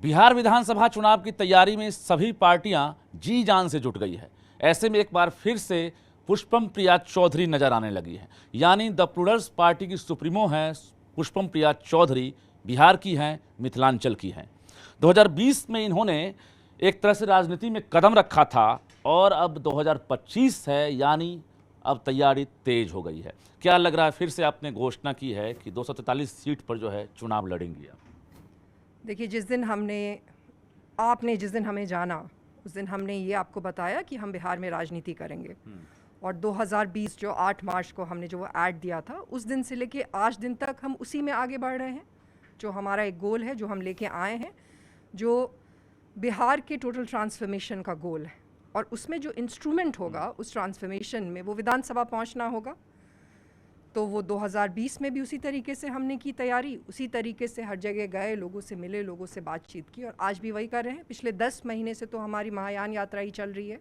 बिहार विधानसभा चुनाव की तैयारी में सभी पार्टियां जी जान से जुट गई है। ऐसे में एक बार फिर से पुष्पम प्रिया चौधरी नजर आने लगी है। यानी द प्लूरल्स पार्टी की सुप्रीमो हैं पुष्पम प्रिया चौधरी, बिहार की हैं, मिथिलांचल की हैं। 2020 में इन्होंने एक तरह से राजनीति में कदम रखा था और अब 2025 है, यानी अब तैयारी तेज हो गई है। क्या लग रहा है, फिर से आपने घोषणा की है कि 243 सीट पर जो है चुनाव लड़ेंगी आप? देखिए, जिस दिन हमें जाना, उस दिन हमने ये आपको बताया कि हम बिहार में राजनीति करेंगे। और 2020 जो 8 मार्च को हमने जो वो ऐड दिया था, उस दिन से लेके आज दिन तक हम उसी में आगे बढ़ रहे हैं। जो हमारा एक गोल है, जो हम लेके आए हैं, जो बिहार के टोटल ट्रांसफॉर्मेशन का गोल है, और उसमें जो इंस्ट्रूमेंट होगा उस ट्रांसफॉर्मेशन में, वो विधानसभा पहुंचना होगा। तो वो 2020 में भी उसी तरीके से हमने की तैयारी, उसी तरीके से हर जगह गए, लोगों से मिले, लोगों से बातचीत की, और आज भी वही कर रहे हैं। पिछले 10 महीने से तो हमारी महायान यात्रा ही चल रही है,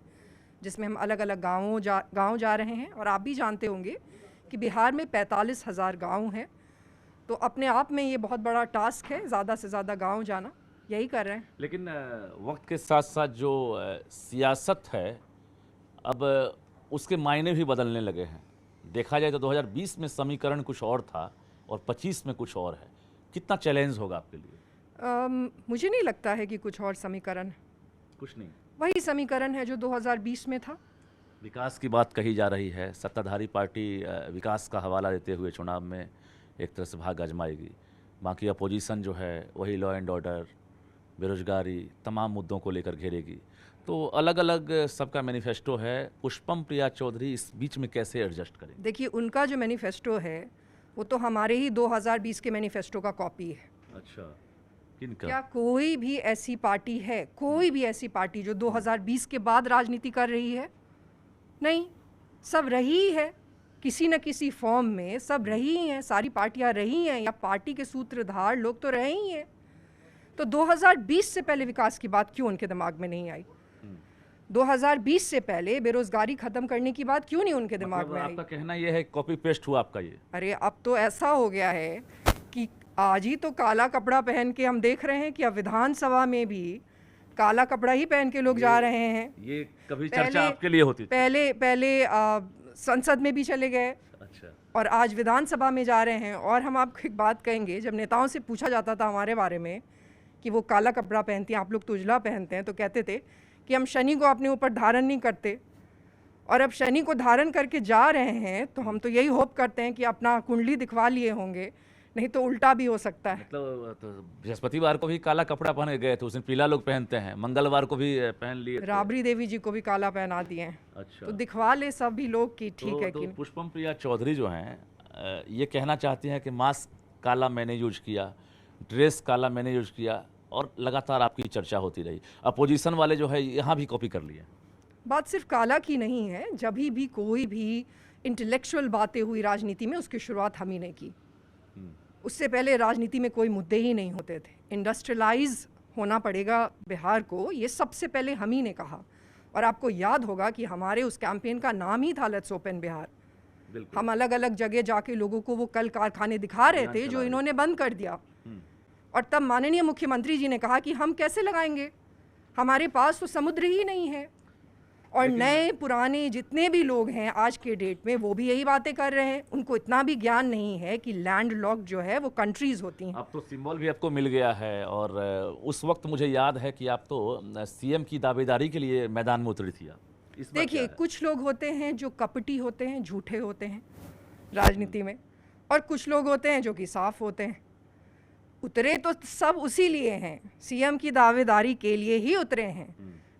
जिसमें हम अलग अलग गाँव जा रहे हैं। और आप भी जानते होंगे कि बिहार में 45,000 गाँव हैं, तो अपने आप में ये बहुत बड़ा टास्क है, ज़्यादा से ज़्यादा गाँव जाना। यही कर रहे हैं। लेकिन वक्त के साथ साथ जो सियासत है, अब उसके मायने भी बदलने लगे हैं। देखा जाए तो 2020 में समीकरण कुछ और था और 25 में कुछ और है। कितना चैलेंज होगा आपके लिए? मुझे नहीं लगता है कि कुछ और समीकरण, कुछ नहीं, वही समीकरण है जो 2020 में था। विकास की बात कही जा रही है। सत्ताधारी पार्टी विकास का हवाला देते हुए चुनाव में एक तरह से भाग आजमाएगी। बाकी अपोजिशन जो है वही लॉ एंड ऑर्डर, बेरोजगारी, तमाम मुद्दों को लेकर घेरेगी। तो अलग अलग सबका मैनिफेस्टो है। पुष्पम प्रिया चौधरी इस बीच में कैसे एडजस्ट करें? देखिए, उनका जो मैनिफेस्टो है वो तो हमारे ही 2020 के मैनिफेस्टो का कॉपी है। अच्छा, किनका? क्या कोई भी ऐसी पार्टी है, कोई भी ऐसी पार्टी जो 2020 के बाद राजनीति कर रही है? नहीं, सब रही है किसी न किसी फॉर्म में, सब रही हैं, सारी पार्टियां रही हैं, या पार्टी के सूत्रधार लोग तो रहे ही हैं। तो 2020 से पहले विकास की बात क्यों उनके दिमाग में नहीं आई? 2020 से पहले बेरोजगारी खत्म करने की बात क्यों नहीं उनके दिमाग में आई? आपका कहना यह है कॉपी पेस्ट हुआ आपका ये? अरे, अब तो ऐसा हो गया है कि आज ही तो काला कपड़ा पहन के हम देख रहे हैं कि अब विधानसभा में भी काला कपड़ा ही पहन के लोग जा रहे हैं। ये कभी चर्चा आपके लिए होती थी? पहले संसद में भी चले गए। अच्छा। और आज विधानसभा में जा रहे हैं। और हम आपको एक बात कहेंगे, जब नेताओं से पूछा जाता था हमारे बारे में कि वो काला कपड़ा पहनती हैं, आप लोग तो उजला पहनते हैं, तो कहते थे कि हम शनि को अपने ऊपर धारण नहीं करते। और अब शनि को धारण करके जा रहे हैं, तो हम तो यही होप करते हैं कि अपना कुंडली दिखवा लिए होंगे, नहीं तो उल्टा भी हो सकता है। मतलब तो बृहस्पतिवार को भी काला कपड़ा पहन गए थे, उस दिन पीला लोग पहनते हैं, मंगलवार को भी पहन लिए थे। राबड़ी देवी जी को भी काला पहना दिए हैं। अच्छा, तो दिखवा ले सभी लोग कि ठीक है कि पुष्पम प्रिया चौधरी जो हैं ये कहना चाहती हैं कि मास्क काला मैंने यूज किया, ड्रेस काला मैंने यूज किया, और लगातार आपकी चर्चा होती रही। अपोजिशन वाले जो है यहाँ भी कॉपी कर लिए। बात सिर्फ काला की नहीं है, जब भी कोई भी इंटेलेक्चुअल बातें हुई राजनीति में, उसकी शुरुआत हम ही ने की। उससे पहले राजनीति में कोई मुद्दे ही नहीं होते थे। इंडस्ट्रियलाइज होना पड़ेगा बिहार को, ये सबसे पहले हम ही ने कहा। और आपको याद होगा कि हमारे उस कैंपेन का नाम ही था लेट्स ओपन बिहार। हम अलग अलग जगह जाके लोगों को वो कल कारखाने दिखा रहे थे जो इन्होंने बंद कर दिया। और तब माननीय मुख्यमंत्री जी ने कहा कि हम कैसे लगाएंगे, हमारे पास तो समुद्र ही नहीं है। और नए पुराने जितने भी लोग हैं आज के डेट में, वो भी यही बातें कर रहे हैं। उनको इतना भी ज्ञान नहीं है कि लैंड लॉक जो है वो कंट्रीज होती हैं। अब तो सिंबल भी आपको मिल गया है। और उस वक्त मुझे याद है कि आप तो सीएम की दावेदारी के लिए मैदान में उतरी थी आप। देखिए, कुछ लोग होते हैं जो कपटी होते हैं, झूठे होते हैं राजनीति में, और कुछ लोग होते हैं जो कि साफ होते हैं। उतरे तो सब उसी लिए हैं, सीएम की दावेदारी के लिए ही उतरे हैं।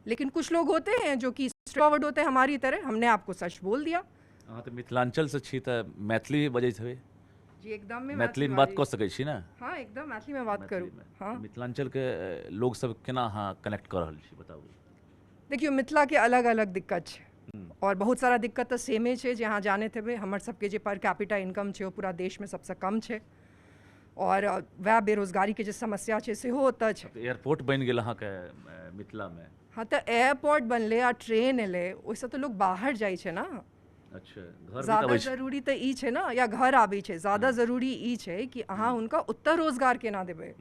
लेकिन कुछ लोग होते हैं जो कि स्ट्रेटफॉरवर्ड होते हैं हमारी तरह। हमने आपको सच बोल दिया। हाँ, तो मिथिलांचल से छी त मैथिली बजै छे जी, एकदम में मैथिली में बात कर सकै छी ना? हाँ, एकदम मैथिली में बात करूँ। हाँ, मिथिलांचल के लोग सब केना हाँ कनेक्ट कर रहल छी, बताबू। देखियो, मिथिला के अलग अलग दिक्कत है, और बहुत सारा दिक्कत तो सेमे है। जहाँ जाने थे हमर सबके जे पर कैपिटा इनकम है वो पूरा देश में सबसे कम है, और वह बेरोजगारी के जो समस्या है सेहो ओतऽ छै। एयरपोर्ट बन गेल अहाँके मिथिला में। हाँ, तो एयरपोर्ट बनले आ ट्रेन एले, ओहिसँ तो लोग बाहर जाइ छै ना। अच्छा, घर ज़्यादा जरूरी तो ई छै ना, या घर आबै छै, ज़्यादा जरूरी ई छै कि अहाँ उनका उत्तर रोजगार केना देबै।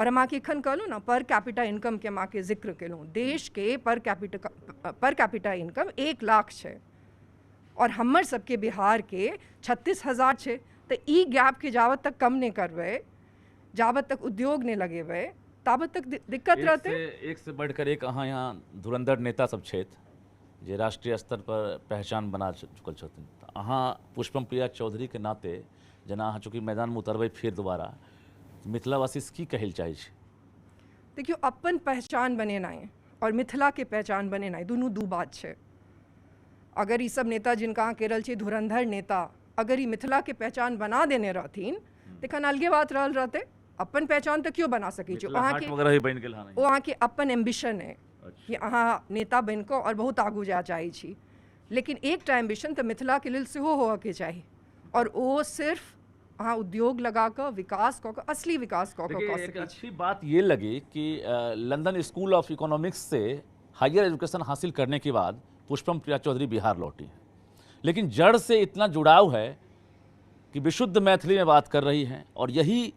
और हम आके खन कर लो ना पर कैपिटा इनकम के माँ के जिक्र के लो, देश के पर कैपिटा इनकम 1 लाख है और हमर सबके बिहार के 36,000 है। तो ई गैप के जावत तक कम नहीं करवे, जावत तक उद्योग नहीं लगे हुए, ताबत तक दिक्कत रहते। एक से बढ़कर एक अहाँ यहाँ धुरंधर नेता सब छेत जे राष्ट्रीय स्तर पर पहचान बना चुकल छथिन। अहाँ पुष्पम प्रिया चौधरी के नाते जना अहाँ चूँकि मैदान में उतरबै फिर दोबारा मिथिलावासी की कहल चाहे छी? देखियो, अपन पहचान बनेनाई और मिथिला के पहचान बनेनाई दोनों दू बात है। अगर ये सब नेता जिनका अहाँ केरल छे धुरंधर नेता अगर ये मिथिला के पहचान बना देने रहथिन तखन अलगे बात रहल रहते। अपन पहचान तो क्यों बना सकी? वहाँ के अपन एम्बिशन है कि अहाँ नेता बन को और बहुत आगू जा चाहे छी, लेकिन एक टा एम्बिशन तो मिथिला के लिए सेहो हो के चाहिए और वो सिर्फ हाँ उद्योग लगा कर विकास को असली विकास को एक अच्छी बात ये लगी कि लंदन स्कूल ऑफ इकोनॉमिक्स से हायर एजुकेशन हासिल करने के बाद पुष्पम प्रिया चौधरी बिहार लौटी हैं, लेकिन जड़ से इतना जुड़ाव है कि विशुद्ध मैथिली में बात कर रही हैं और यही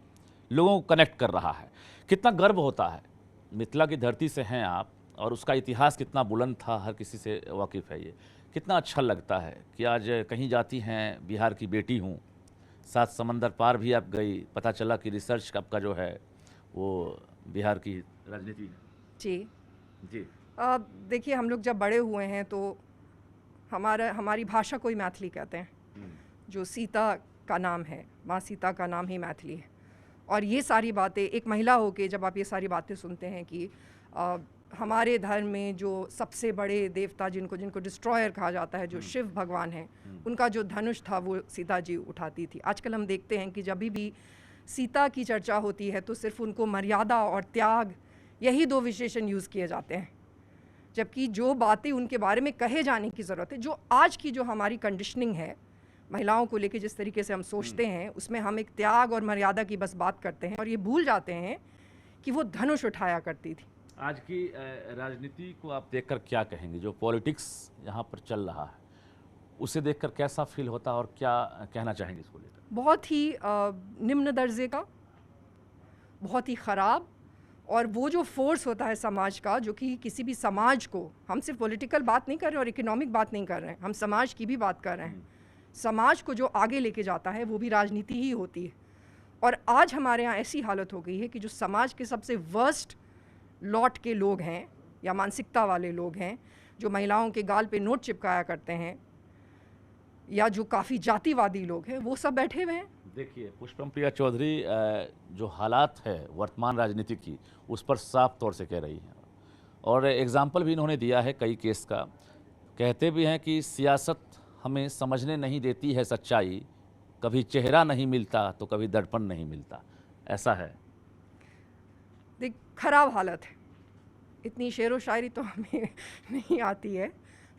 लोगों को कनेक्ट कर रहा है। कितना गर्व होता है, मिथिला की धरती से हैं आप और उसका इतिहास कितना बुलंद था हर किसी से वाकिफ़ है। ये कितना अच्छा लगता है कि आज कहीं जाती हैं, बिहार की बेटी हूँ, 7 समंदर पार भी आप गई, पता चला कि रिसर्च आपका जो है वो बिहार की राजनीति है। जी जी देखिए, हम लोग जब बड़े हुए हैं तो हमारी भाषा को ही मैथिली कहते हैं। जो सीता का नाम है, माँ सीता का नाम ही मैथिली है। और ये सारी बातें एक महिला होके जब आप ये सारी बातें सुनते हैं कि हमारे धर्म में जो सबसे बड़े देवता जिनको डिस्ट्रॉयर कहा जाता है, जो शिव भगवान हैं, उनका जो धनुष था वो सीता जी उठाती थी। आजकल हम देखते हैं कि जब भी सीता की चर्चा होती है तो सिर्फ उनको मर्यादा और त्याग यही 2 विशेषण यूज़ किए जाते हैं, जबकि जो बातें उनके बारे में कहे जाने की ज़रूरत है, जो आज की जो हमारी कंडीशनिंग है महिलाओं को लेके, जिस तरीके से हम सोचते हैं उसमें हम एक त्याग और मर्यादा की बस बात करते हैं और ये भूल जाते हैं कि वो धनुष उठाया करती थी। आज की राजनीति को आप देखकर क्या कहेंगे? जो पॉलिटिक्स यहाँ पर चल रहा है उसे देखकर कैसा फील होता है और क्या कहना चाहेंगे इसको लेकर? बहुत ही निम्न दर्जे का, बहुत ही ख़राब। और वो जो फोर्स होता है समाज का, जो कि किसी भी समाज को, हम सिर्फ पॉलिटिकल बात नहीं कर रहे और इकोनॉमिक बात नहीं कर रहे हैं, हम समाज की भी बात कर रहे हैं। समाज को जो आगे लेके जाता है वो भी राजनीति ही होती है। और आज हमारे यहाँ ऐसी हालत हो गई है कि जो समाज के सबसे वर्स्ट लॉट के लोग हैं या मानसिकता वाले लोग हैं, जो महिलाओं के गाल पे नोट चिपकाया करते हैं या जो काफ़ी जातिवादी लोग हैं, वो सब बैठे हुए हैं। देखिए, पुष्पम प्रिया चौधरी जो हालात है वर्तमान राजनीति की उस पर साफ तौर से कह रही हैं और एग्जाम्पल भी इन्होंने दिया है कई केस का। कहते भी हैं कि सियासत हमें समझने नहीं देती है सच्चाई, कभी चेहरा नहीं मिलता तो कभी दर्पण नहीं मिलता। ऐसा है। देख, खराब हालत है। इतनी शेर व शायरी तो हमें नहीं आती है,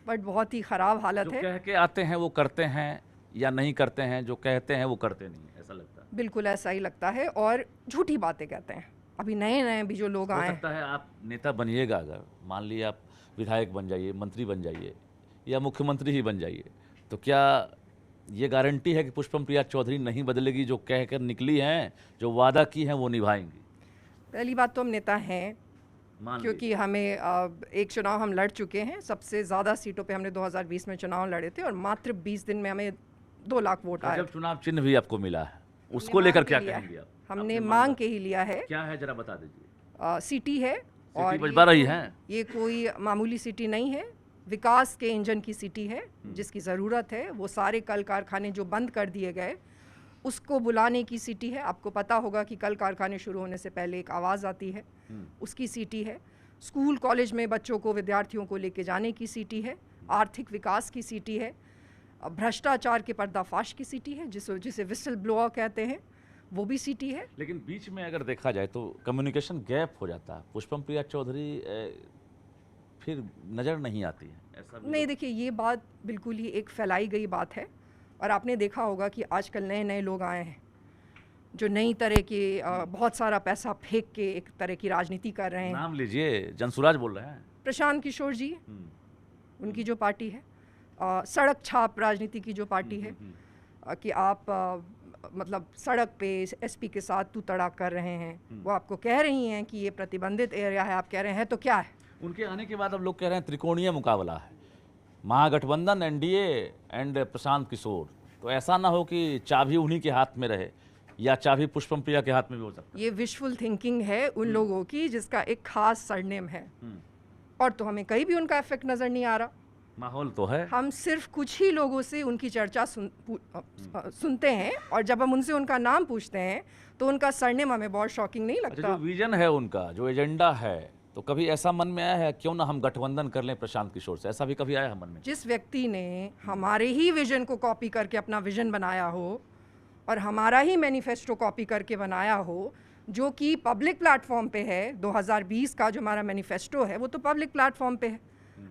बट बहुत ही ख़राब हालत है। जो कह के आते हैं वो करते हैं या नहीं करते हैं, जो कहते हैं वो करते नहीं, ऐसा लगता है। बिल्कुल ऐसा ही लगता है और झूठी बातें कहते हैं। अभी नए नए भी जो लोग आए, हो सकता है आप नेता बनिएगा, अगर मान लीजिए आप विधायक बन जाइए, मंत्री बन जाइए या मुख्यमंत्री ही बन जाइए, तो क्या ये गारंटी है कि पुष्पम प्रिया चौधरी नहीं बदलेगी? जो कहकर निकली हैं, जो वादा की हैं, वो निभाएंगी? पहली बात तो हम नेता हैं, क्योंकि हमें एक चुनाव हम लड़ चुके हैं। सबसे ज़्यादा सीटों पे हमने 2020 में चुनाव लड़े थे और मात्र 20 दिन में हमें 2 लाख वोट आए। जब चुनाव चिन्ह भी आपको मिला है, उसको लेकर क्या कहेंगे आप? हमने मांग के ही लिया है। क्या है, जरा बता दीजिए। सिटी है और बजवा रही है। ये कोई मामूली सिटी नहीं है, विकास के इंजन की सिटी है जिसकी ज़रूरत है। वो सारे कल कारखाने जो बंद कर दिए गए उसको बुलाने की सिटी है। आपको पता होगा कि कल कारखाने शुरू होने से पहले एक आवाज़ आती है, उसकी सिटी है। स्कूल कॉलेज में बच्चों को, विद्यार्थियों को लेके जाने की सिटी है। आर्थिक विकास की सिटी है। भ्रष्टाचार के पर्दाफाश की सिटी है, जिसे विसल ब्लोअर कहते हैं, वो भी सिटी है। लेकिन बीच में अगर देखा जाए तो कम्युनिकेशन गैप हो जाता है। पुष्पम प्रिया चौधरी फिर नज़र नहीं आती है, ऐसा नहीं। देखिए, ये बात बिल्कुल ही एक फैलाई गई बात है और आपने देखा होगा कि आजकल नए नए लोग आए हैं जो नई तरह के बहुत सारा पैसा फेंक के एक तरह की राजनीति कर रहे हैं। नाम लीजिए, जनसुराज बोल रहे हैं, प्रशांत किशोर जी, उनकी जो पार्टी है, सड़क छाप राजनीति की जो पार्टी है, कि आप मतलब सड़क पे एसपी के साथ तू तड़ाक कर रहे हैं, वो आपको कह रही हैं कि ये प्रतिबंधित एरिया है, आप कह रहे हैं तो क्या है? उनके आने के बाद अब लोग कह रहे हैं त्रिकोणीय मुकाबला है, महागठबंधन, एनडीए एंड प्रशांत किशोर। तो ऐसा ना हो कि चाबी उन्हीं के हाथ में रहे या चाबी पुष्पम प्रिया के हाथ में भी हो सकता है। ये विशफुल थिंकिंग है उन लोगों की जिसका एक खास सरनेम है, और तो हमें कहीं भी उनका इफेक्ट नजर नहीं आ रहा। माहौल तो है। हम सिर्फ कुछ ही लोगों से उनकी चर्चा सुनते हैं, और जब हम उनसे उनका नाम पूछते हैं तो उनका सरनेम हमें बहुत शॉकिंग नहीं अच्छा, लगता। जो विजन है उनका, जो एजेंडा है, तो कभी ऐसा मन में आया है क्यों ना हम गठबंधन कर लें प्रशांत किशोर से? ऐसा भी कभी आया है मन में? जिस व्यक्ति ने हमारे ही विजन को कॉपी करके अपना विजन बनाया हो और हमारा ही मैनिफेस्टो कॉपी करके बनाया हो, जो कि पब्लिक प्लेटफॉर्म पे है, 2020 का जो हमारा मैनिफेस्टो है वो तो पब्लिक प्लेटफॉर्म पे है,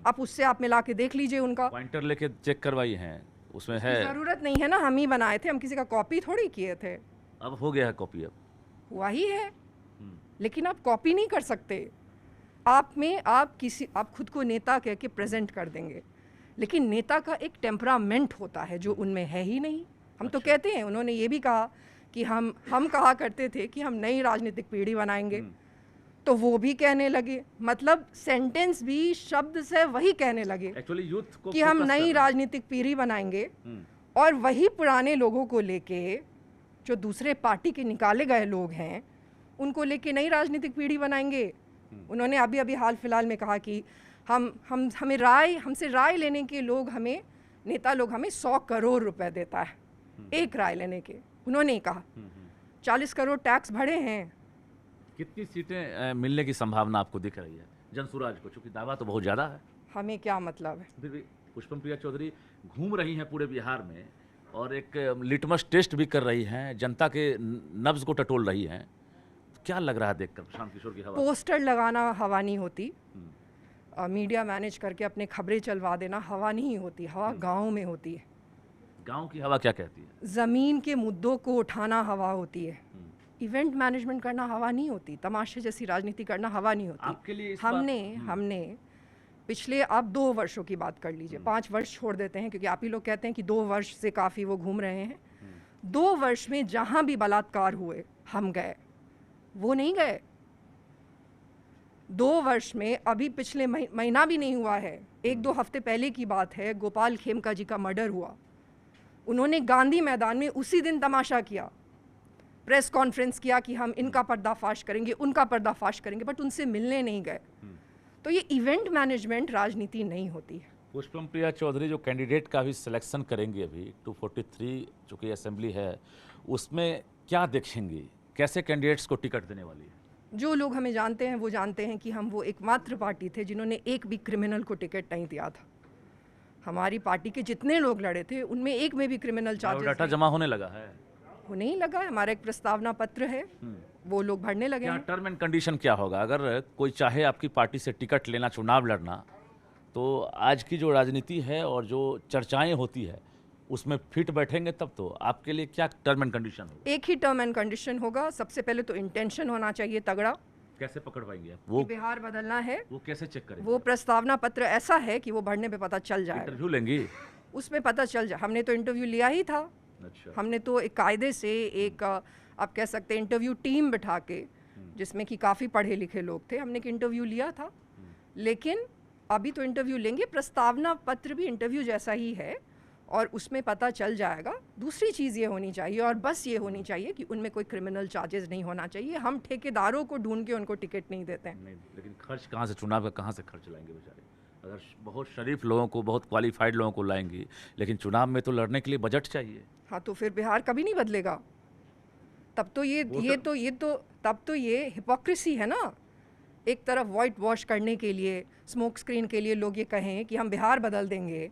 आप उससे आप मिला के देख लीजिए उनका। पॉइंटर लेके चेक करवाई हैं, उसमें है। जरूरत नहीं है ना, हम ही बनाए थे, हम किसी का कॉपी थोड़ी किए थे। अब हो गया है कॉपी, अब हुआ ही है, लेकिन आप कॉपी नहीं कर सकते। आप खुद को नेता कह के प्रेजेंट कर देंगे, लेकिन नेता का एक टेम्परामेंट होता है जो उनमें है ही नहीं। हम तो कहते हैं, उन्होंने ये भी कहा कि हम कहा करते थे कि हम नई राजनीतिक पीढ़ी बनाएंगे, तो वो भी कहने लगे, मतलब सेंटेंस भी शब्द से वही कहने लगे एक्चुअली यूथ को कि हम focus नई करना है। राजनीतिक पीढ़ी बनाएंगे, और वही पुराने लोगों को लेके, जो दूसरे पार्टी के निकाले गए लोग हैं, उनको लेके नई राजनीतिक पीढ़ी बनाएंगे। उन्होंने अभी हाल फिलहाल में कहा कि हमसे राय लेने के लोग, नेता लोग हमें 100 करोड़ रुपए देता है एक राय लेने के। उन्होंने ही कहा 40 करोड़ टैक्स भरे हैं। कितनी सीटें मिलने की संभावना आपको दिख रही है जनसुराज को? चूंकि दावा तो बहुत ज्यादा है। हमें क्या मतलब है? फिर भी पुष्पम प्रिया चौधरी घूम रही हैं पूरे बिहार में और एक लिटमस टेस्ट भी कर रही हैं, जनता के नब्ज को टटोल रही हैं। क्या लग रहा है देखकर प्रशांत किशोर की हवा? पोस्टर लगाना हवा नहीं होती, मीडिया मैनेज करके अपने खबरें चलवा देना हवा नहीं होती, हवा गाँव में होती है। गांव की हवा क्या कहती है? ज़मीन के मुद्दों को उठाना हवा होती है, इवेंट मैनेजमेंट करना हवा नहीं होती, तमाशे जैसी राजनीति करना हवा नहीं होती। आपके लिए हमने पिछले, आप 2 वर्षों की बात कर लीजिए, 5 वर्ष छोड़ देते हैं क्योंकि आप ही लोग कहते हैं कि 2 वर्ष से काफ़ी वो घूम रहे हैं। 2 वर्ष में जहाँ भी बलात्कार हुए हम गए, वो नहीं गए। 2 वर्ष में, अभी पिछले महीना भी नहीं हुआ है, 1-2 हफ्ते पहले की बात है, गोपाल खेमका जी का मर्डर हुआ। उन्होंने गांधी मैदान में उसी दिन तमाशा किया, प्रेस कॉन्फ्रेंस किया कि हम इनका पर्दाफाश करेंगे, उनका पर्दाफाश करेंगे, बट उनसे मिलने नहीं गए। तो ये इवेंट मैनेजमेंट राजनीति नहीं होती है। पुष्पम प्रिया चौधरी जो कैंडिडेट का भी सिलेक्शन करेंगे अभी 243 जो कि असेंबली है, उसमें क्या देखेंगे? कैसे कैंडिडेट्स को टिकट देने वाली है? जो लोग हमें जानते हैं वो जानते हैं कि हम वो एकमात्र पार्टी थे जिन्होंने एक भी क्रिमिनल को टिकट नहीं दिया था। हमारी पार्टी के जितने लोग लड़े थे उनमें एक में भी क्रिमिनल चार्जेस डाटा जमा होने लगा है? होने ही लगा है। हमारा एक प्रस्तावना पत्र है, वो लोग भरने लगे क्या हैं। टर्म एंड कंडीशन क्या होगा अगर कोई चाहे आपकी पार्टी से टिकट लेना, चुनाव लड़ना, तो आज की जो राजनीति है और जो चर्चाएं होती है उसमें फिट बैठेंगे तब तो? आपके लिए क्या टर्म एंड कंडीशन होगा? एक ही टर्म एंड कंडीशन होगा। सबसे पहले तो इंटेंशन होना चाहिए तगड़ा। कैसे पकड़ पाएंगे आप? वो बिहार बदलना है, वो कैसे चेक करेंगे? वो प्रस्तावना पत्र ऐसा है कि वो भरने पे पता चल जाएगा, इंटरव्यू लेंगी? उसमें पता चल जाए। हमने तो इंटरव्यू लिया ही था। अच्छा। हमने तो एक कायदे से एक आप कह सकते हैं इंटरव्यू टीम बिठा के, जिसमें कि काफ़ी पढ़े लिखे लोग थे, हमने एक इंटरव्यू लिया था। लेकिन अभी तो इंटरव्यू लेंगे, प्रस्तावना पत्र भी इंटरव्यू जैसा ही है और उसमें पता चल जाएगा। दूसरी चीज़ ये होनी चाहिए, और बस ये होनी चाहिए कि उनमें कोई क्रिमिनल चार्जेस नहीं होना चाहिए। हम ठेकेदारों को ढूंढ के उनको टिकट नहीं देते हैं। नहीं, लेकिन खर्च कहाँ से, चुनाव का कहाँ से खर्च लाएंगे बेचारे? अगर बहुत शरीफ लोगों को, बहुत क्वालिफाइड लोगों को लाएंगी, लेकिन चुनाव में तो लड़ने के लिए बजट चाहिए। हाँ, तो फिर बिहार कभी नहीं बदलेगा। तब तो ये हिपोक्रेसी है ना। एक तरफ वाइट वॉश करने के लिए, स्मोक स्क्रीन के लिए लोग ये कहें कि हम बिहार बदल देंगे,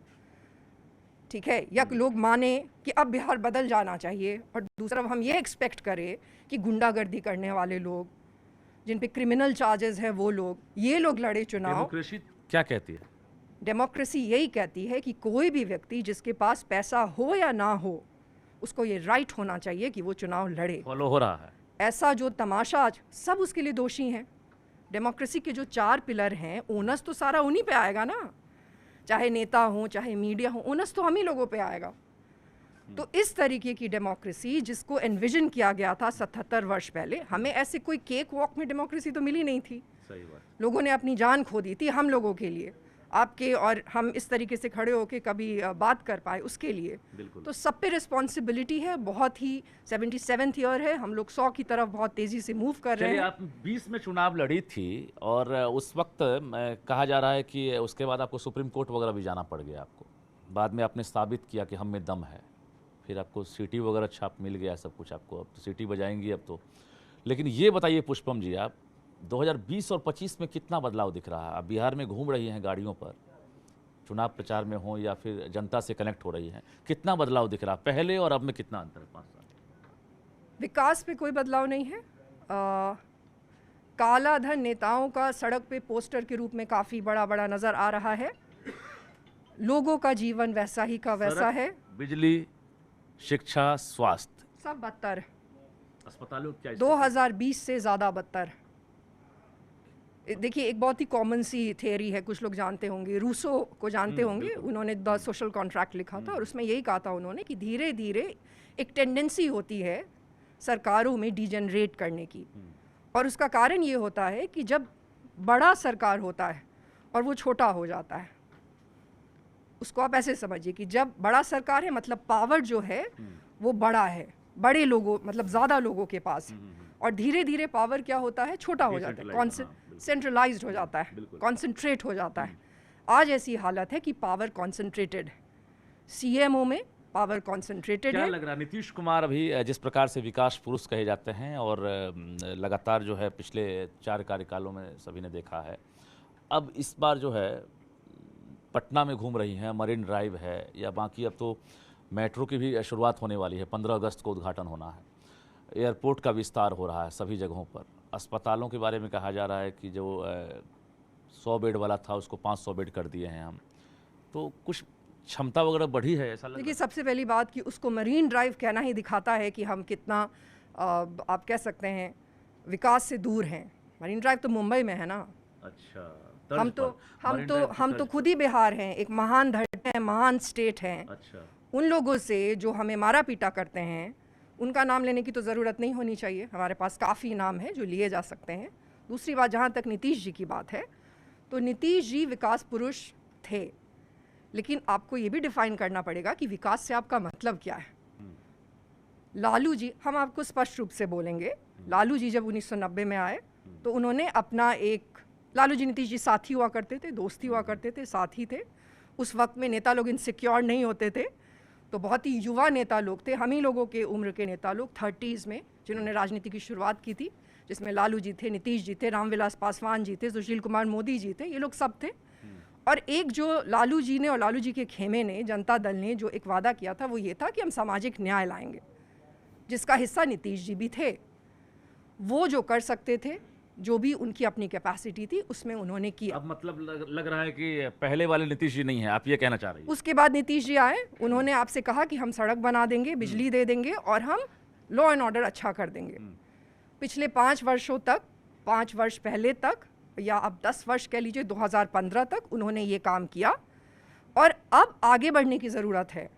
ठीक है, या लोग माने कि अब बिहार बदल जाना चाहिए, और दूसरी तरफ हम ये एक्सपेक्ट करें कि गुंडागर्दी करने वाले लोग, जिन पे क्रिमिनल चार्जेस है, वो लोग, ये लोग लड़े चुनाव। डेमोक्रेसी क्या कहती है? डेमोक्रेसी यही कहती है कि कोई भी व्यक्ति जिसके पास पैसा हो या ना हो, उसको ये राइट होना चाहिए कि वो चुनाव लड़े। फॉलो हो रहा है ऐसा जो तमाशा आज, सब उसके लिए दोषी हैं। डेमोक्रेसी के जो 4 पिलर हैं, ओनस तो सारा उन्हीं पे आएगा ना। चाहे नेता हो, चाहे मीडिया हो, ओनस तो हम ही लोगों पे आएगा। तो इस तरीके की डेमोक्रेसी जिसको एनविजन किया गया था 77 वर्ष पहले, हमें ऐसे कोई केक वॉक में डेमोक्रेसी तो मिली नहीं थी। सही बात। लोगों ने अपनी जान खो दी थी हम लोगों के लिए, आपके और हम इस तरीके से खड़े होकर कभी बात कर पाए उसके लिए। तो सब पे रिस्पॉन्सिबिलिटी है, बहुत ही 77th ईयर है, हम लोग 100 की तरफ बहुत तेज़ी से मूव कर रहे हैं। आप 20 में चुनाव लड़ी थी और उस वक्त कहा जा रहा है कि उसके बाद आपको सुप्रीम कोर्ट वगैरह भी जाना पड़ गया आपको, बाद में आपने साबित किया कि हम में दम है, फिर आपको सीटी वगैरह छाप मिल गया सब कुछ, आपको अब तो सीटी बजाएंगी अब तो। लेकिन ये बताइए पुष्पम जी, आप 2020 और 25 में कितना बदलाव दिख रहा है? आप बिहार में घूम रही हैं गाड़ियों पर, चुनाव प्रचार में हो या फिर जनता से कनेक्ट हो रही हैं, कितना बदलाव दिख रहा है पहले और अब में? कितना अंतर है 5 साल? विकास पे कोई बदलाव नहीं है। काला धन नेताओं का सड़क पे पोस्टर के रूप में काफ़ी बड़ा बड़ा नज़र आ रहा है। लोगों का जीवन वैसा ही का वैसा है। बिजली, शिक्षा, स्वास्थ्य सब बदतर। अस्पतालों क्या 2020 से ज़्यादा बदतर। देखिए, एक बहुत ही कॉमन सी थियरी है, कुछ लोग जानते होंगे, रूसो को जानते होंगे, उन्होंने द सोशल कॉन्ट्रैक्ट लिखा था और उसमें यही कहा था उन्होंने कि धीरे धीरे एक टेंडेंसी होती है सरकारों में डिजेनरेट करने की, और उसका कारण ये होता है कि जब बड़ा सरकार होता है और वो छोटा हो जाता है, उसको आप ऐसे समझिए कि जब बड़ा सरकार है मतलब पावर जो है वो बड़ा है, बड़े लोगों मतलब ज़्यादा लोगों के पास है, और धीरे धीरे पावर क्या होता है, छोटा हो जाता है, सेंट्रलाइज्ड हो जाता है, कॉन्सेंट्रेट हो जाता है। आज ऐसी हालत है कि पावर कॉन्सेंट्रेटेड, सीएमओ में पावर कॉन्सेंट्रेटेड है। क्या लग रहा है नीतीश कुमार अभी जिस प्रकार से विकास पुरुष कहे जाते हैं और लगातार जो है पिछले 4 कार्यकालों में सभी ने देखा है, अब इस बार जो है पटना में घूम रही हैं, मरीन ड्राइव है या बाकी अब तो मेट्रो की भी शुरुआत होने वाली है, 15 अगस्त को उद्घाटन होना है, एयरपोर्ट का विस्तार हो रहा है सभी जगहों पर, अस्पतालों के बारे में कहा जा रहा है कि जो 100 बेड वाला था उसको 500 बेड कर दिए हैं हम, तो कुछ क्षमता वगैरह बढ़ी है ऐसा लग रहा है? देखिए, सबसे पहली बात कि उसको मरीन ड्राइव कहना ही दिखाता है कि हम कितना आप कह सकते हैं विकास से दूर हैं। मरीन ड्राइव तो मुंबई में है ना। अच्छा, हम तो खुद ही बिहार हैं, एक महान धरती है, महान स्टेट है। अच्छा, उन लोगों से जो हमें मारा पीटा करते हैं उनका नाम लेने की तो ज़रूरत नहीं होनी चाहिए, हमारे पास काफ़ी नाम है जो लिए जा सकते हैं। दूसरी बात, जहाँ तक नीतीश जी की बात है, तो नीतीश जी विकास पुरुष थे, लेकिन आपको ये भी डिफाइन करना पड़ेगा कि विकास से आपका मतलब क्या है। लालू जी, हम आपको स्पष्ट रूप से बोलेंगे, लालू जी जब 1990 में आए तो उन्होंने अपना एक, लालू जी नीतीश जी साथी हुआ करते थे, दोस्ती हुआ करते थे, साथी थे। उस वक्त में नेता लोग इनसिक्योर नहीं होते थे, तो बहुत ही युवा नेता लोग थे, हम ही लोगों के उम्र के नेता लोग 30s में जिन्होंने राजनीति की शुरुआत की थी, जिसमें लालू जी थे, नीतीश जी थे, रामविलास पासवान जी थे, सुशील कुमार मोदी जी थे, ये लोग सब थे। और एक जो लालू जी ने और लालू जी के खेमे ने, जनता दल ने जो एक वादा किया था वो ये था कि हम सामाजिक न्याय लाएंगे, जिसका हिस्सा नीतीश जी भी थे। वो जो कर सकते थे, जो भी उनकी अपनी कैपेसिटी थी, उसमें उन्होंने किया। अब मतलब लग रहा है कि पहले वाले नीतीश जी नहीं है, आप ये कहना चाह रही हैं? उसके बाद नीतीश जी आए, उन्होंने आपसे कहा कि हम सड़क बना देंगे, बिजली दे देंगे और हम लॉ एंड ऑर्डर अच्छा कर देंगे। पिछले 5 वर्षों तक, 5 वर्ष पहले तक या अब 10 वर्ष कह लीजिए, 2015 तक उन्होंने ये काम किया, और अब आगे बढ़ने की ज़रूरत है।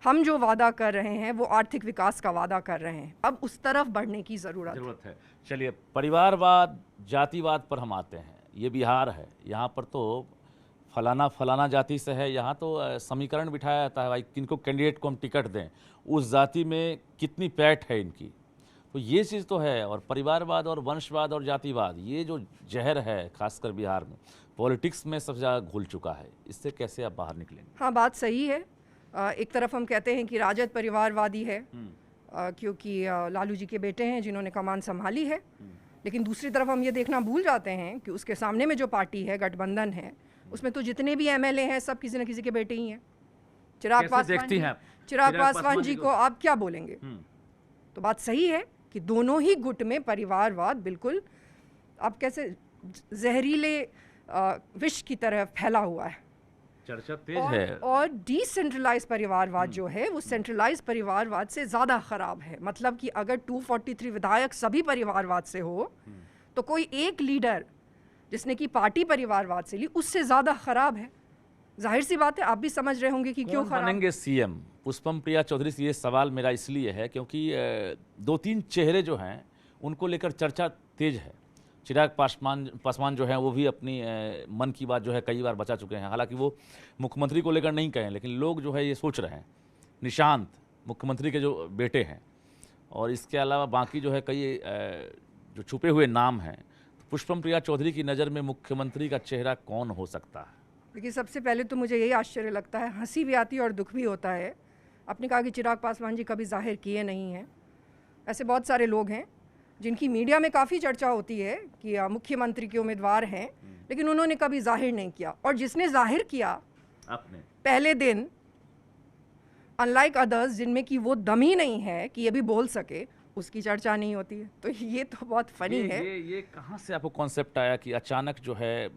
हम जो वादा कर रहे हैं वो आर्थिक विकास का वादा कर रहे हैं, अब उस तरफ बढ़ने की ज़रूरत है। चलिए, परिवारवाद, जातिवाद पर हम आते हैं। ये बिहार है, यहाँ पर तो फलाना फलाना जाति से है, यहाँ तो समीकरण बिठाया जाता है, भाई किनको कैंडिडेट को हम टिकट दें, उस जाति में कितनी पैठ है इनकी, तो ये चीज़ तो है। और परिवारवाद और वंशवाद और जातिवाद, ये जो जहर है खासकर बिहार में, पॉलिटिक्स में सबसे ज़्यादा घुल चुका है, इससे कैसे आप बाहर निकलेंगे? हाँ, बात सही है। एक तरफ हम कहते हैं कि राजद परिवारवादी है, क्योंकि लालू जी के बेटे हैं जिन्होंने कमान संभाली है, लेकिन दूसरी तरफ हम ये देखना भूल जाते हैं कि उसके सामने में जो पार्टी है, गठबंधन है, उसमें तो जितने भी एमएलए हैं सब किसी न किसी के बेटे ही हैं। चिराग पासवान जी को आप क्या बोलेंगे? तो बात सही है कि दोनों ही गुट में परिवारवाद बिल्कुल आप कैसे जहरीले विष की तरह फैला हुआ है, चर्चा तेज है। और डिसेंट्रलाइज परिवारवाद जो है वो सेंट्रलाइज परिवारवाद से ज़्यादा ख़राब है। मतलब कि अगर 243 विधायक सभी परिवारवाद से हो तो कोई एक लीडर जिसने की पार्टी परिवारवाद से ली, उससे ज़्यादा ख़राब है। जाहिर सी बात है, आप भी समझ रहे होंगे कि क्यों खराब। बनेंगे सीएम पुष्पम प्रिया चौधरी से ये सवाल मेरा इसलिए है क्योंकि दो तीन चेहरे जो हैं उनको लेकर चर्चा तेज है। चिराग पासवान जो है वो भी अपनी मन की बात जो है कई बार बचा चुके हैं, हालांकि वो मुख्यमंत्री को लेकर नहीं कहें, लेकिन लोग जो है ये सोच रहे हैं। निशांत मुख्यमंत्री के जो बेटे हैं, और इसके अलावा बाकी जो है कई जो छुपे हुए नाम हैं। पुष्पम प्रिया चौधरी की नज़र में मुख्यमंत्री का चेहरा कौन हो सकता है? देखिए, सबसे पहले तो मुझे यही आश्चर्य लगता है, हंसी भी आती है और दुख भी होता है। आपने कहा कि चिराग पासवान जी कभी जाहिर किए नहीं हैं। ऐसे बहुत सारे लोग हैं जिनकी मीडिया में काफ़ी चर्चा होती है कि मुख्यमंत्री के उम्मीदवार हैं, लेकिन उन्होंने कभी जाहिर नहीं किया। और जिसने जाहिर किया आपने पहले दिन, अनलाइक अदर्स जिनमें कि वो दम ही नहीं है कि ये भी बोल सके, उसकी चर्चा नहीं होती है। तो ये तो बहुत फनी है। ये कहाँ से आपको कॉन्सेप्ट आया कि अचानक जो है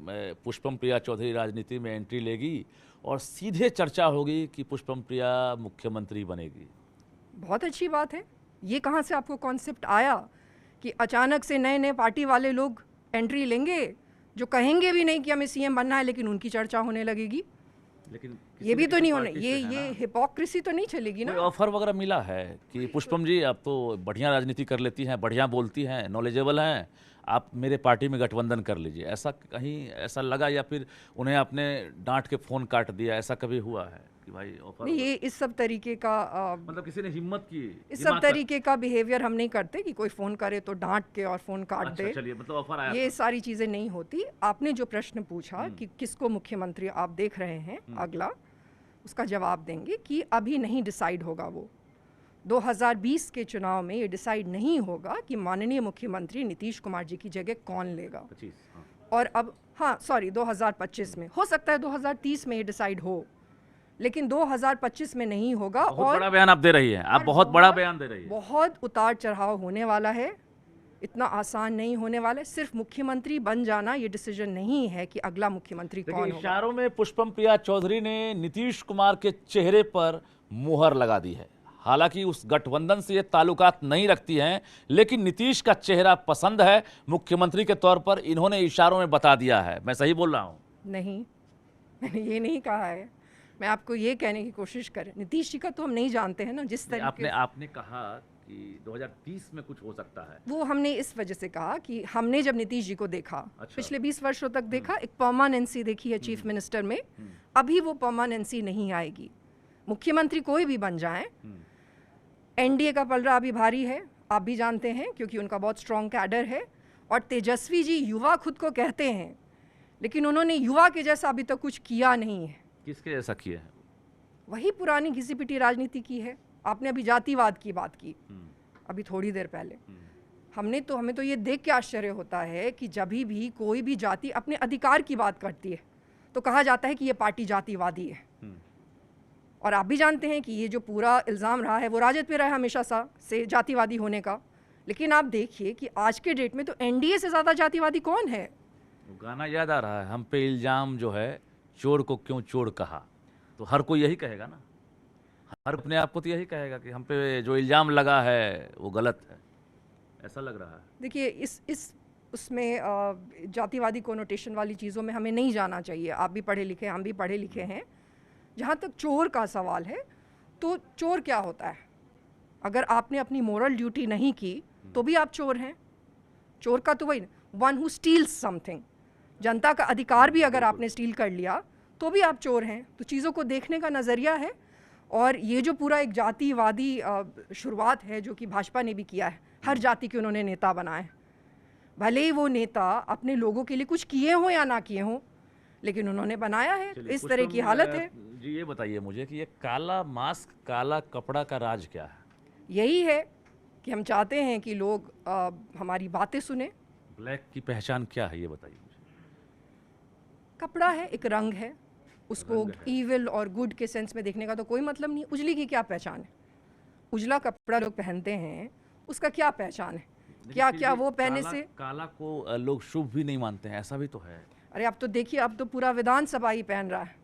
पुष्पम प्रिया चौधरी राजनीति में एंट्री लेगी और सीधे चर्चा होगी कि पुष्पम प्रिया मुख्यमंत्री बनेगी? बहुत अच्छी बात है। ये कहाँ से आपको कॉन्सेप्ट आया कि अचानक से नए नए पार्टी वाले लोग एंट्री लेंगे, जो कहेंगे भी नहीं कि हमें सीएम बनना है, लेकिन उनकी चर्चा होने लगेगी? लेकिन ये भी तो नहीं होने, ये हिपोक्रेसी तो नहीं चलेगी ना। कोई ऑफर वगैरह मिला है कि पुष्पम जी आप तो बढ़िया राजनीति कर लेती हैं, बढ़िया बोलती हैं, नॉलेजेबल हैं, आप मेरे पार्टी में गठबंधन कर लीजिए? ऐसा कहीं ऐसा लगा, या फिर उन्हें आपने डांट के फ़ोन काट दिया, ऐसा कभी हुआ है कि भाई ऑफर? नहीं, ये इस सब तरीके का मतलब किसी ने हिम्मत की, इस सब तरीके का बिहेवियर हम नहीं करते कि कोई फ़ोन करे तो डांट के और फ़ोन काट अच्छा, दे। चलिए, मतलब ऑफर आया ये सारी चीज़ें नहीं होती। आपने जो प्रश्न पूछा कि किसको मुख्यमंत्री आप देख रहे हैं अगला, उसका जवाब देंगे कि अभी नहीं डिसाइड होगा। वो 2020 के चुनाव में ये डिसाइड नहीं होगा कि माननीय मुख्यमंत्री नीतीश कुमार जी की जगह कौन लेगा। 25, हाँ। और अब 2025 में हो सकता है, 2030 में ये डिसाइड हो, लेकिन 2025 में नहीं होगा। बहुत और बड़ा बयान आप दे रही हैं, आप बहुत बड़ा बयान दे रही हैं। बहुत उतार चढ़ाव होने वाला है, इतना आसान नहीं होने वाला है। सिर्फ मुख्यमंत्री बन जाना ये डिसीजन नहीं है कि अगला मुख्यमंत्री कौन होगा। इशारों में पुष्पम प्रिया चौधरी ने नीतीश कुमार के चेहरे पर मुहर लगा दी है। हालांकि उस गठबंधन से ये ताल्लुकात नहीं रखती हैं, लेकिन नीतीश का चेहरा पसंद है मुख्यमंत्री के तौर पर, इन्होंने इशारों में बता दिया है। मैं सही बोल रहा हूँ? नहीं, मैंने ये नहीं कहा है। मैं आपको ये कहने की कोशिश करें, नीतीश जी का तो हम नहीं जानते हैं ना, जिस तरीके आपने कहा कि 2030 में कुछ हो सकता है। वो हमने इस वजह से कहा कि हमने जब नीतीश जी को देखा, अच्छा। पिछले 20 वर्षों तक देखा, एक परमानेंसी देखी है चीफ मिनिस्टर में। अभी वो परमानेंसी नहीं आएगी। मुख्यमंत्री कोई भी बन जाए, एनडीए का पलड़ा अभी भारी है, आप भी जानते हैं, क्योंकि उनका बहुत स्ट्रॉन्ग कैडर है। और तेजस्वी जी युवा खुद को कहते हैं, लेकिन उन्होंने युवा के जैसा अभी तक कुछ किया नहीं है। किसके जैसा किया है? वही पुरानी घिसी पिटी राजनीति की है। आपने अभी जातिवाद की बात की अभी थोड़ी देर पहले। हमें तो ये देख के आश्चर्य होता है कि जब भी कोई भी जाति अपने अधिकार की बात करती है तो कहा जाता है कि ये पार्टी जातिवादी है। और आप भी जानते हैं कि ये जो पूरा इल्ज़ाम रहा है वो राजद पे रहा है हमेशा से जातिवादी होने का। लेकिन आप देखिए कि आज के डेट में तो एनडीए से ज़्यादा जातिवादी कौन है? वो गाना याद आ रहा है, हम पे इल्ज़ाम जो है चोर को क्यों चोर कहा। तो हर कोई यही कहेगा ना, हर अपने आप को तो यही कहेगा कि हम पे जो इल्ज़ाम लगा है वो गलत है, ऐसा लग रहा है। देखिए, उसमें जातिवादी कोनोटेशन वाली चीज़ों में हमें नहीं जाना चाहिए। आप भी पढ़े लिखे, हम भी पढ़े लिखे हैं। जहाँ तक चोर का सवाल है, तो चोर क्या होता है? अगर आपने अपनी मोरल ड्यूटी नहीं की तो भी आप चोर हैं। चोर का तो वही, वन हु स्टील्स समथिंग, जनता का अधिकार भी अगर आपने स्टील कर लिया तो भी आप चोर हैं। तो चीज़ों को देखने का नज़रिया है। और ये जो पूरा एक जातिवादी शुरुआत है जो कि भाजपा ने भी किया है, हर जाति के उन्होंने नेता बनाए, भले ही वो नेता अपने लोगों के लिए कुछ किए हों या ना किए हों, लेकिन उन्होंने बनाया है। तो इस तरह की हालत है। जी, ये बताइए मुझे कि ये काला मास्क, काला कपड़ा का राज क्या है? यही है कि हम चाहते हैं कि लोग हमारी बातें सुने। ब्लैक की पहचान क्या है, ये बताइए मुझे। कपड़ा है, एक रंग है, उसको ईविल और गुड के सेंस में देखने का तो कोई मतलब नहीं। उजली की क्या पहचान है? उजला कपड़ा लोग पहनते हैं, उसका क्या पहचान है? क्या क्या वो पहनने से काला को लोग शुभ भी नहीं मानते हैं, ऐसा भी तो है। अरे अब तो देखिए, अब तो पूरा विधानसभा ही पहन रहा है।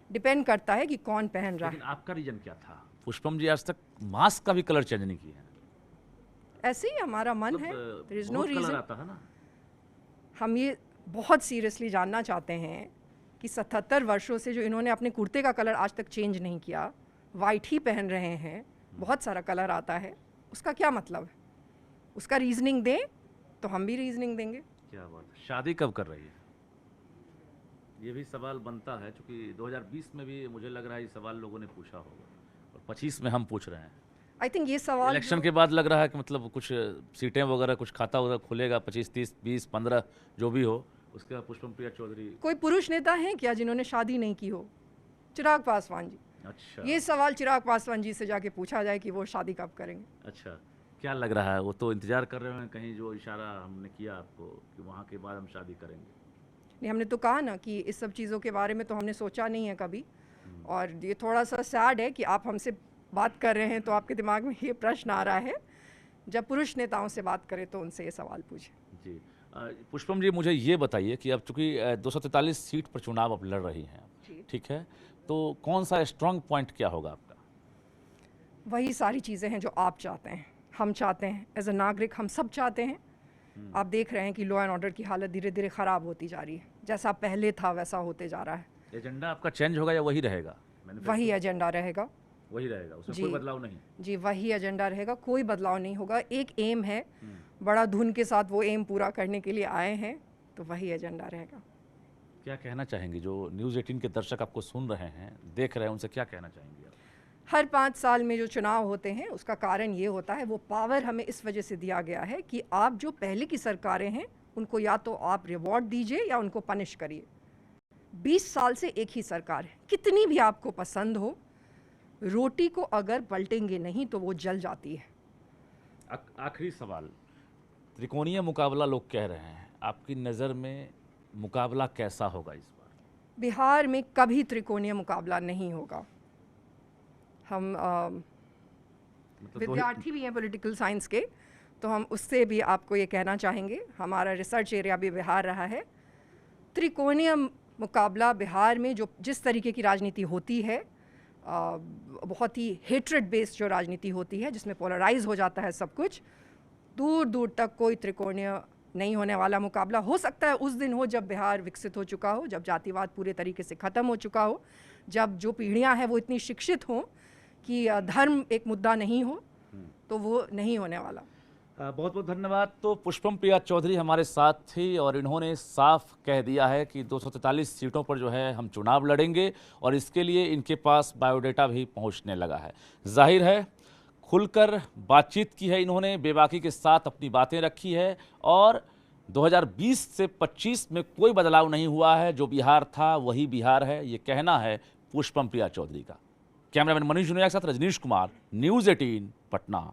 डिपेंड करता है कि कौन पहन रहा है। लेकिन आपका रीजन क्या था? पुष्पम जी आज तक मास्क का भी कलर चेंज नहीं किया है। ऐसे ही हमारा मन है, देयर इज नो बहुत कलर रीजन। आता है ना। हम ये बहुत सीरियसली जानना चाहते हैं कि 77 वर्षों से जो इन्होंने अपने कुर्ते का कलर आज तक चेंज नहीं किया, वाइट ही पहन रहे हैं, बहुत सारा कलर आता है, उसका क्या मतलब है? उसका रीजनिंग दें तो हम भी रीजनिंग देंगे। क्या बात है। शादी कब कर रही है? ये भी सवाल बनता है, क्योंकि 2020 में भी मुझे लग रहा है ये सवाल लोगों ने पूछा होगा, और 25 में हम पूछ रहे हैं। आई थिंक ये सवाल इलेक्शन के बाद लग रहा है कि मतलब कुछ सीटें वगैरह, कुछ खाता वगैरह खुलेगा, 25, 30, 20, 15 जो भी हो, उसके बाद पुष्पम प्रिया चौधरी। कोई पुरुष नेता हैं क्या जिन्होंने शादी नहीं की हो? चिराग पासवान जी। अच्छा, ये सवाल चिराग पासवान जी से जाके पूछा जाए कि वो शादी कब करेंगे। अच्छा, क्या लग रहा है? वो तो इंतजार कर रहे हैं कहीं, जो इशारा हमने किया आपको कि वहाँ के बाद हम शादी करेंगे। नहीं, हमने तो कहा ना कि इस सब चीज़ों के बारे में तो हमने सोचा नहीं है कभी, और ये थोड़ा सा सैड है कि आप हमसे बात कर रहे हैं तो आपके दिमाग में ये प्रश्न आ रहा है। जब पुरुष नेताओं से बात करें तो उनसे ये सवाल पूछें। जी, पुष्पम जी, मुझे ये बताइए कि अब चूंकि 243 सीट पर चुनाव आप लड़ रही हैं, जी। ठीक है, तो कौन सा स्ट्रांग पॉइंट क्या होगा आपका? वही सारी चीज़ें हैं जो आप चाहते हैं, हम चाहते हैं, एज अ नागरिक हम सब चाहते हैं। आप देख रहे हैं कि लॉ एंड ऑर्डर की हालत धीरे धीरे ख़राब होती जा रही है, जैसा पहले था वैसा होते जा रहा है। एजेंडा आपका चेंज होगा या वही रहेगा? वही एजेंडा रहेगा। वही रहेगा, उसमें जी। कोई बदलाव नहीं? जी, वही एजेंडा रहेगा, कोई बदलाव नहीं होगा। एक एम है, बड़ा धुन के साथ वो एम पूरा करने के लिए आए हैं, तो वही एजेंडा रहेगा। क्या कहना चाहेंगे जो न्यूज़ 18 के दर्शक आपको सुन रहे हैं, देख रहे हैं, उनसे क्या कहना चाहेंगे आप? हर 5 साल में जो चुनाव होते हैं उसका कारण ये होता है, वो पावर हमें इस वजह से दिया गया है कि आप जो पहले की सरकारें हैं उनको या तो आप रिवॉर्ड दीजिए या उनको पनिश करिए। 20 साल से एक ही सरकार है, कितनी भी आपको पसंद हो, रोटी को अगर पलटेंगे नहीं तो वो जल जाती है। आखिरी सवाल, त्रिकोणीय मुकाबला लोग कह रहे हैं, आपकी नज़र में मुकाबला कैसा होगा इस बार? बिहार में कभी त्रिकोणीय मुकाबला नहीं होगा। हम मतलब विद्यार्थी भी हैं पॉलिटिकल साइंस के, तो हम उससे भी आपको ये कहना चाहेंगे, हमारा रिसर्च एरिया भी बिहार रहा है। त्रिकोणीय मुकाबला बिहार में जो जिस तरीके की राजनीति होती है, बहुत ही हेट्रेड बेस्ड जो राजनीति होती है, जिसमें पोलराइज हो जाता है सब कुछ, दूर दूर तक कोई त्रिकोणीय नहीं होने वाला मुकाबला। हो सकता है उस दिन हो जब बिहार विकसित हो चुका हो, जब जातिवाद पूरे तरीके से ख़त्म हो चुका हो, जब जो पीढ़ियां हैं वो इतनी शिक्षित हों कि धर्म एक मुद्दा नहीं हो, तो वो नहीं होने वाला। बहुत बहुत धन्यवाद। तो पुष्पम प्रिया चौधरी हमारे साथ थी और इन्होंने साफ कह दिया है कि 243 सीटों पर जो है हम चुनाव लड़ेंगे, और इसके लिए इनके पास बायोडाटा भी पहुंचने लगा है। जाहिर है खुलकर बातचीत की है इन्होंने, बेबाकी के साथ अपनी बातें रखी है, और 2020 से 25 में कोई बदलाव नहीं हुआ है, जो बिहार था वही बिहार है, ये कहना है पुष्पम प्रिया चौधरी का। कैमरामैन मनीष जुनिया के साथ रजनीश कुमार, न्यूज़ 18 पटना।